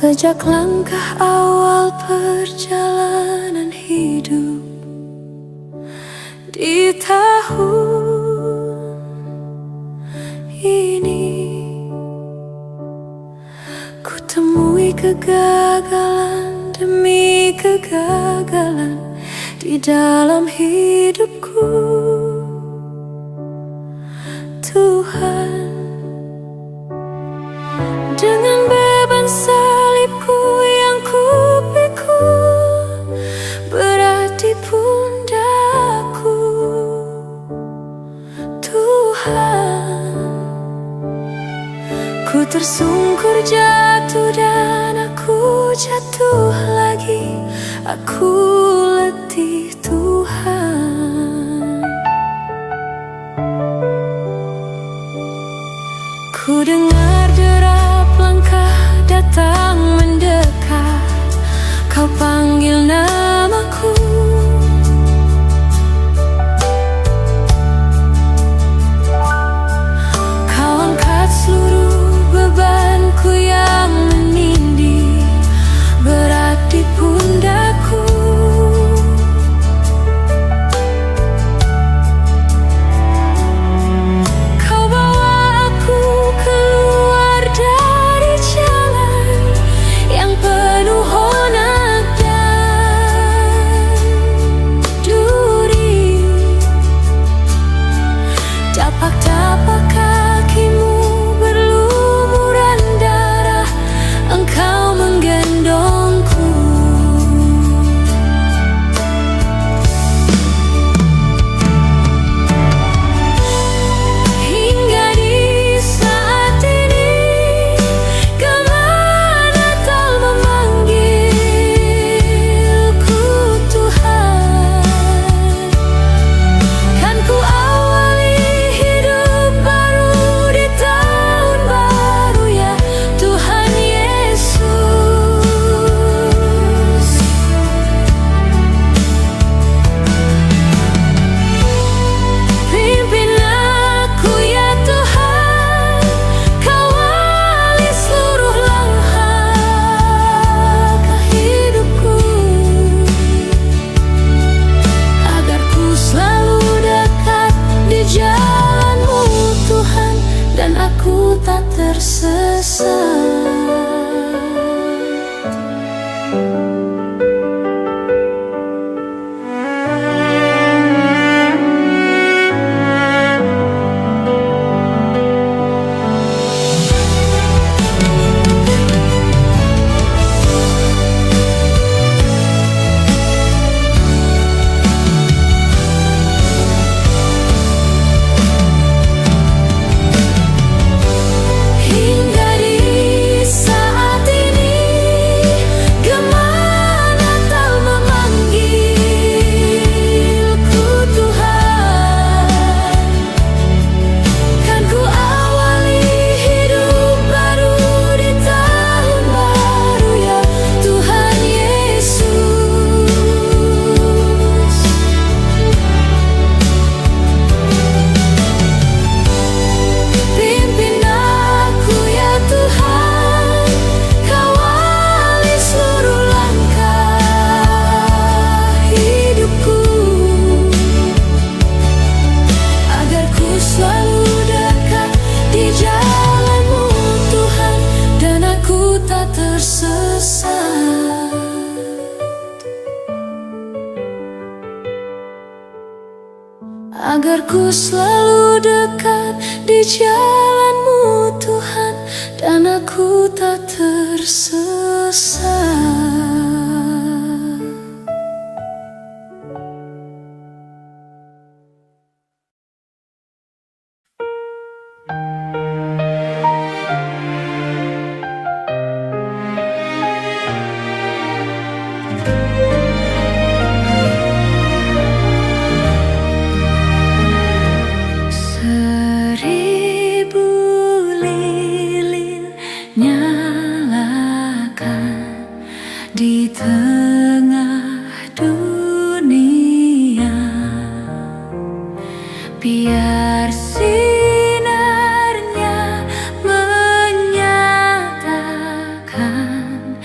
Sejak langkah awal perjalanan hidup di tahun ini, ku temui kegagalan demi kegagalan di dalam hidupku. Tuhan, dengan beban salibku yang kupikul berat di pundakku. Tuhan, ku tersungkur jatuh dan aku jatuh lagi. Aku letih Tuhan. Ku dengar derap langkah datang mendekat, kau panggil namaku. Kau angkat seluruh bebanku yang menindih berat di pundakku. Kau bawa aku keluar dari jalan yang penuh onak dan duri. Tapak-tapak kakimu berlumuran darah, engkau menggendongku. Hingga di saat ini, kemana kau memanggilku Tuhan? Kan ku awali hidup baru di tahun baru ya Tuhan Yesus. Pimpin aku ya Tuhan, kawali seluruh langkah hidupku, agar ku selalu dekat di jalan-Mu Tuhan, dan aku tak tersesat. Hingga di saat ini, kemana kau memanggilku Tuhan? Kan ku awali hidup baru di tahun baru ya Tuhan Yesus. Pimpin aku ya Tuhan, kawali seluruh langkah hidupku, agar ku selalu dekat di jalan-Mu Tuhan, dan aku tak tersesat. Agar ku selalu dekat di jalan-Mu Tuhan, dan aku tak tersesat. Seribu lilin nyalakan di tengah dunia, biar sinarnya menyatakan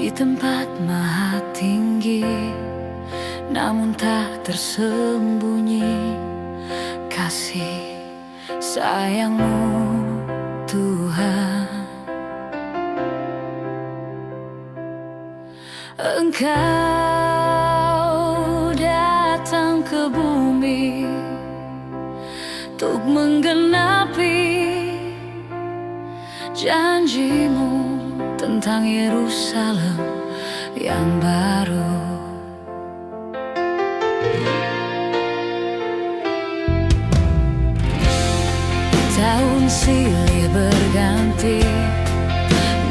di tempat maha tinggi, namun tak tersembunyi kasih sayang-Mu Tuhan. Engkau datang ke bumi untuk menggenapi janji-Mu tentang Yerusalem yang baru. Tahun silih berganti,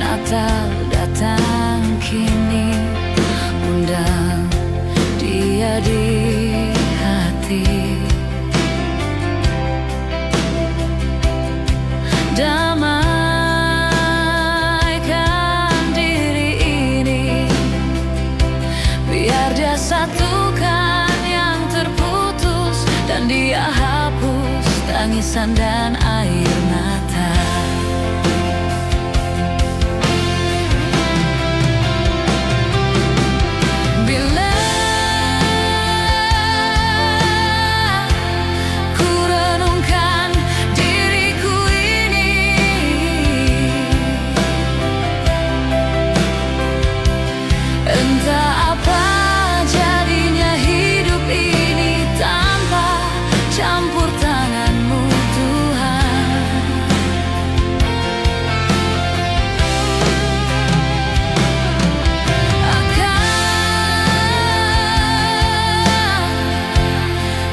Natal datang kini, undang Dia di hati. Damaikan diri ini, biar Dia satukan yang terputus, dan Dia hapus tangisan dan air mata. Bila ku renungkan diriku ini, entah apa jadinya hidup ini tanpa campur tangan-Mu Tuhan. Akan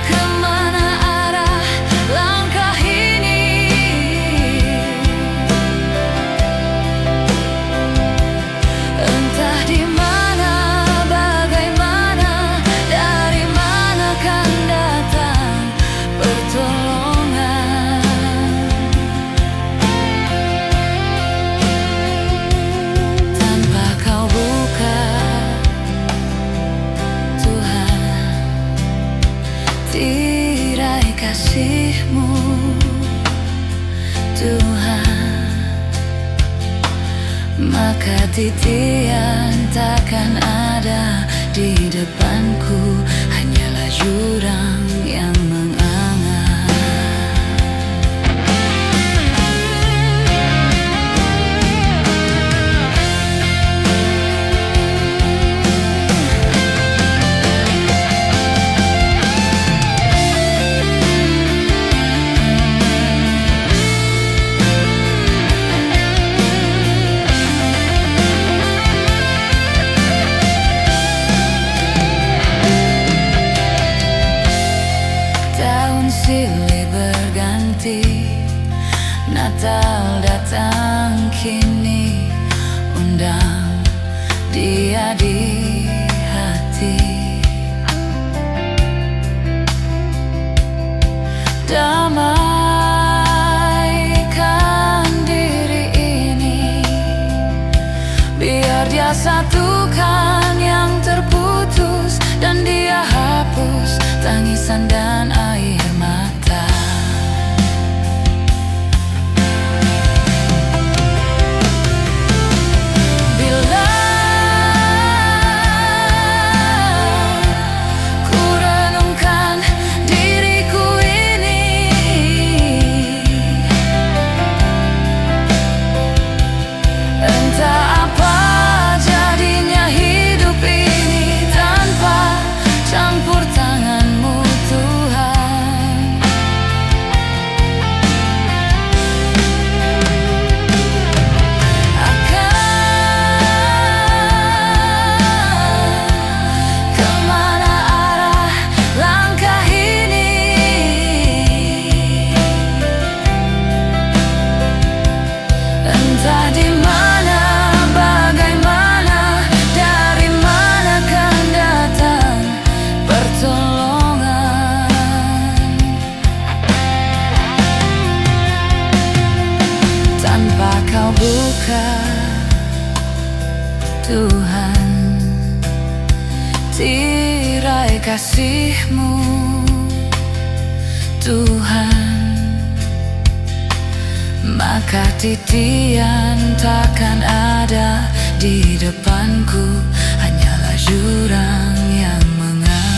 kemana arah langkah ini? Entah di mana, bagaimana, dari mana kan datang pertolongan. Tanpa Kau buka, Tuhan, tirai kasih-Mu, Tuhan, maka titian takkan ada di depanku, hanyalah jurang yang menganga. Tahun silih berganti, Natal datang kini, undang Dia di hati. Damaikan diri ini, biar Dia satukan yang terputus, dan Dia hapus tangisan dan air mata. Bila ku renungkan diriku ini, entah apa jadinya hidup ini tanpa campur tangan-Mu Tuhan. Akan kemana arah langkah ini? Entah di mana, bagaimana, dari mana kan datang pertolongan. Tanpa Kau buka, Tuhan, tirai kasih-Mu, Tuhan, maka titian takkan ada di depanku hanyalah jurang yang menganga.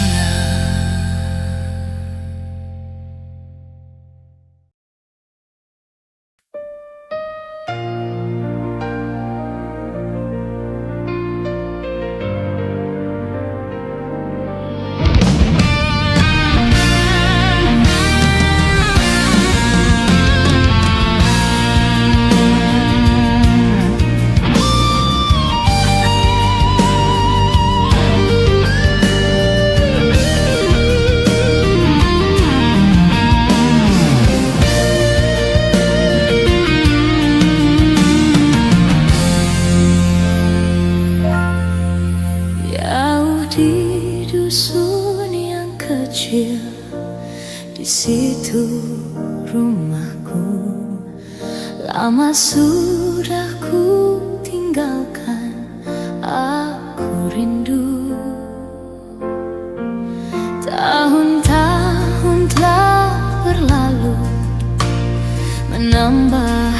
Di dusun yang kecil, di situ rumahku. Lama sudah ku tinggalkan, aku rindu. Tahun-tahun telah berlalu, menambah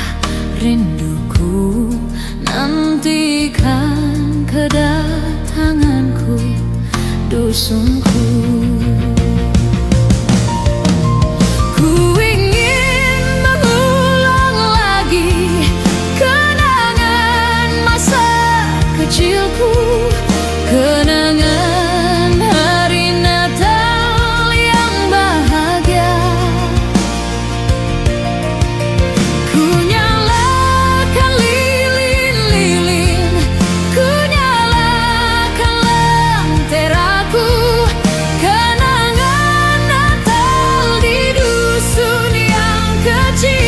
rinduku. Nantikan kedatanganku, dusunku. Ku ingin mengulang lagi kenangan masa kecilku, kenangan hari Natal yang bahagia. Ku nyalakan lilin-lilin, ku nyalakan lenteraku, kenangan Natal di dusun yang kecil.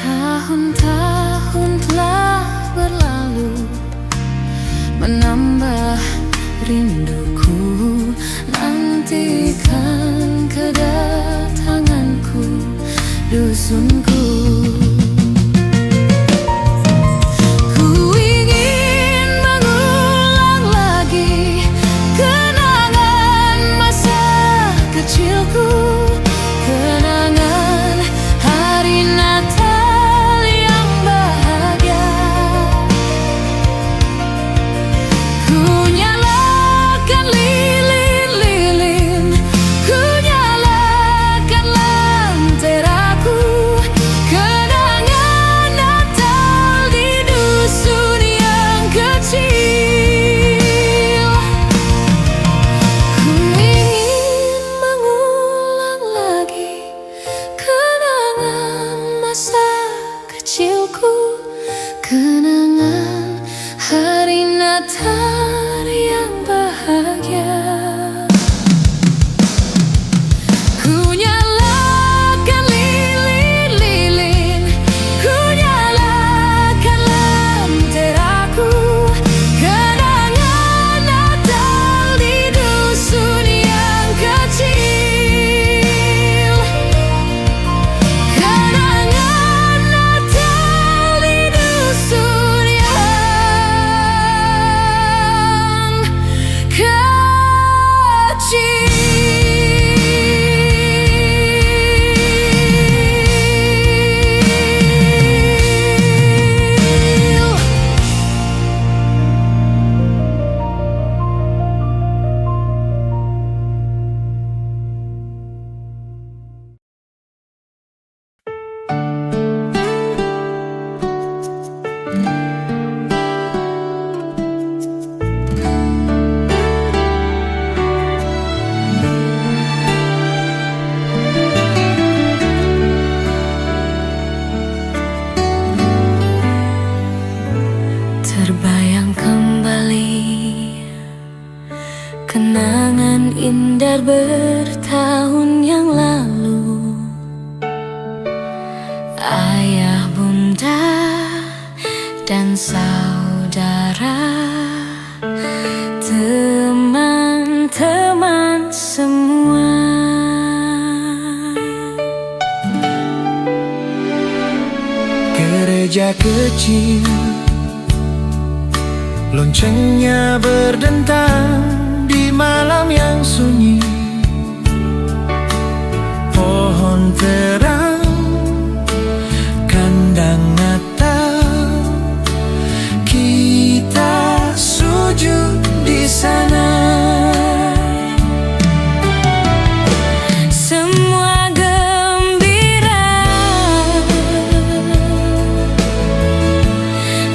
Tahun-tahun telah berlalu, menambah rinduku. Nantikan kedatanganku, dusunku. Ku ingin mengulang lagi kenangan masa kecilku, kenangan hari Natal yang bahagia. Ku nyalakan lilin-lilin, ku nyalakan lenteraku, kenangan Natal di dusun yang kecil. Ku ingin mengulang lagi kenangan masa kecilku, kenangan hari Natal yang bahagia. Ku nyalakan lilin-lilin, ku nyalakan lenteraku, kenangan Natal di dusun yang kecil, kenangan Natal di dusun yang kecil. Terbayang kembali kenangan indah bertahun yang gereja kecil, loncengnya berdentang di malam yang sunyi. Pohon terang, kandang Natal, kita sujud di sana. Semua gembira,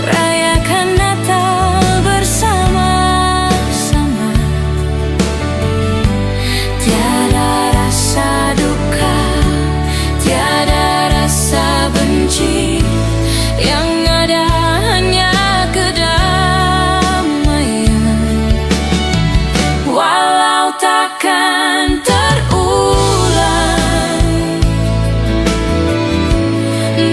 rayakan Natal bersama-sama. Tiada rasa duka, tiada rasa benci, yang ada hanya kedamaian. Walau takkan terulang,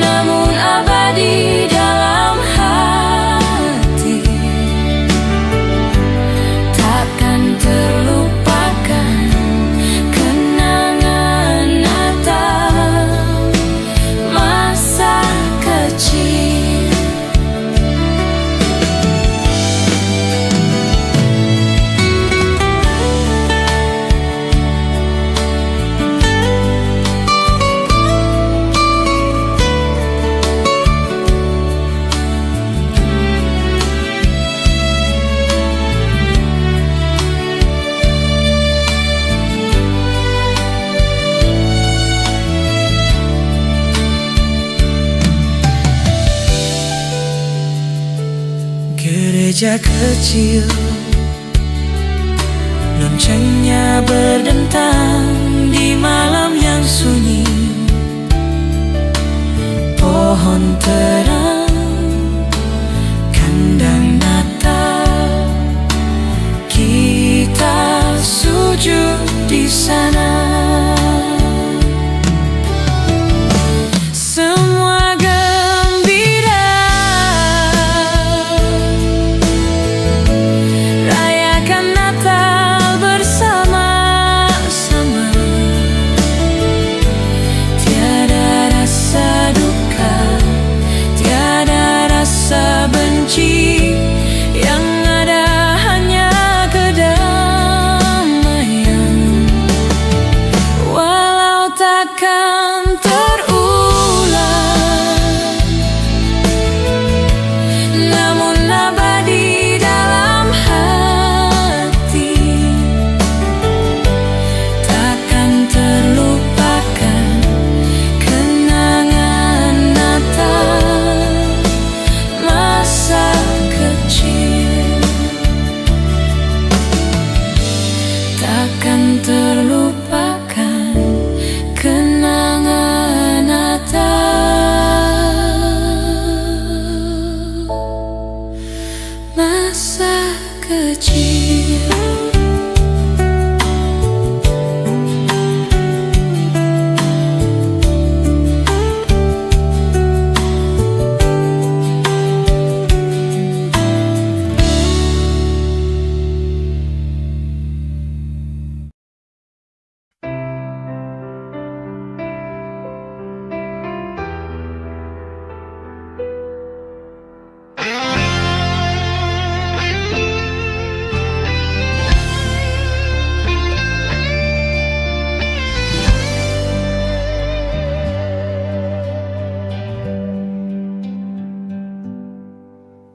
namun abadi dalam hati. Takkan terlupakan kenangan Natal masa kecil. Gereja kecil, loncengnya berdentang di malam yang sunyi. Pohon terang, kandang Natal, kita sujud di sana. Semua gembira, rayakan Natal bersama-sama. Tiada rasa duka, tiada rasa benci, yang ada hanya kedamaian. Walau takkan terulang, namun abadi dalam hati. Takkan terlupakan kenangan Natal masa kecil. Takkan terlupakan kenangan Natal masa kecil.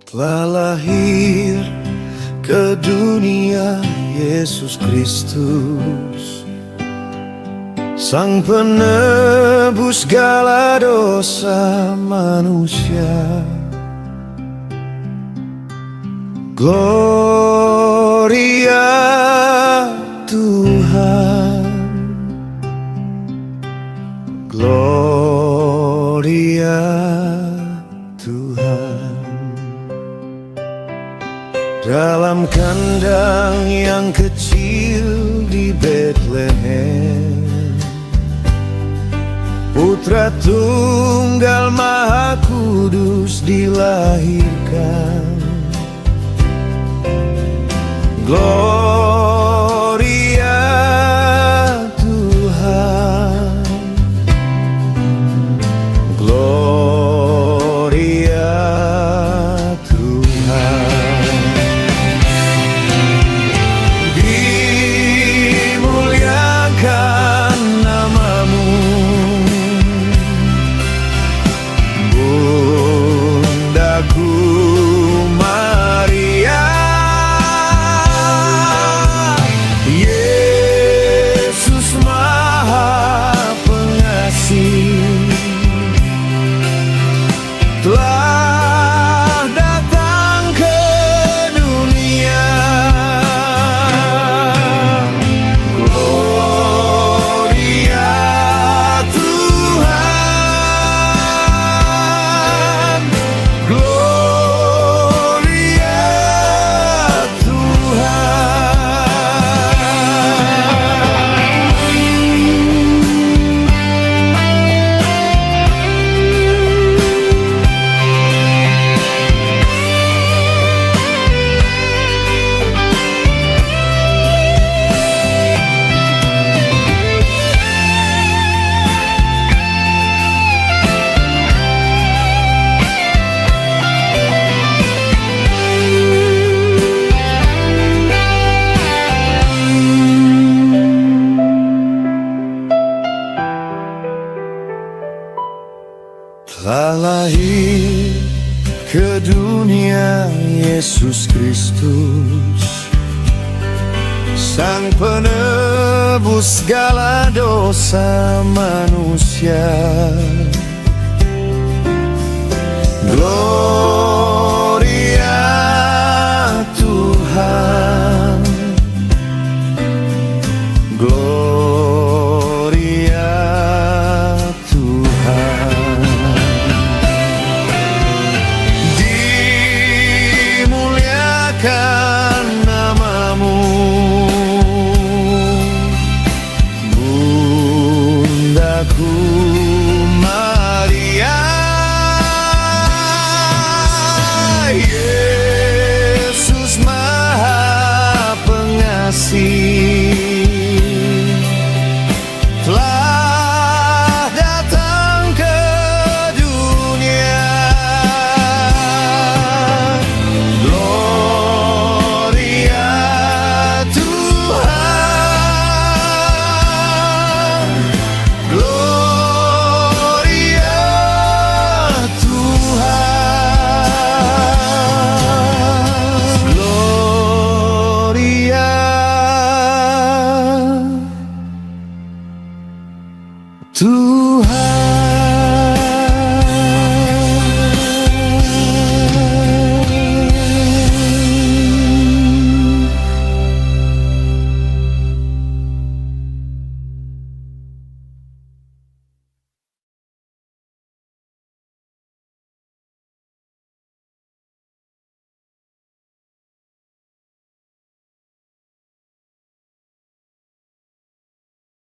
Telah lahir ke dunia Yesus Kristus, Sang penebus segala dosa manusia. Gloria Tuhan, Gloria Tuhan. Dalam kandang yang kecil di Bethlehem, Putra Tunggal Maha Kudus dilahirkan. Gloria Tuhan, Gloria telah lahir ke dunia Yesus Kristus, Sang penebus segala dosa manusia. Gloria Tuhan.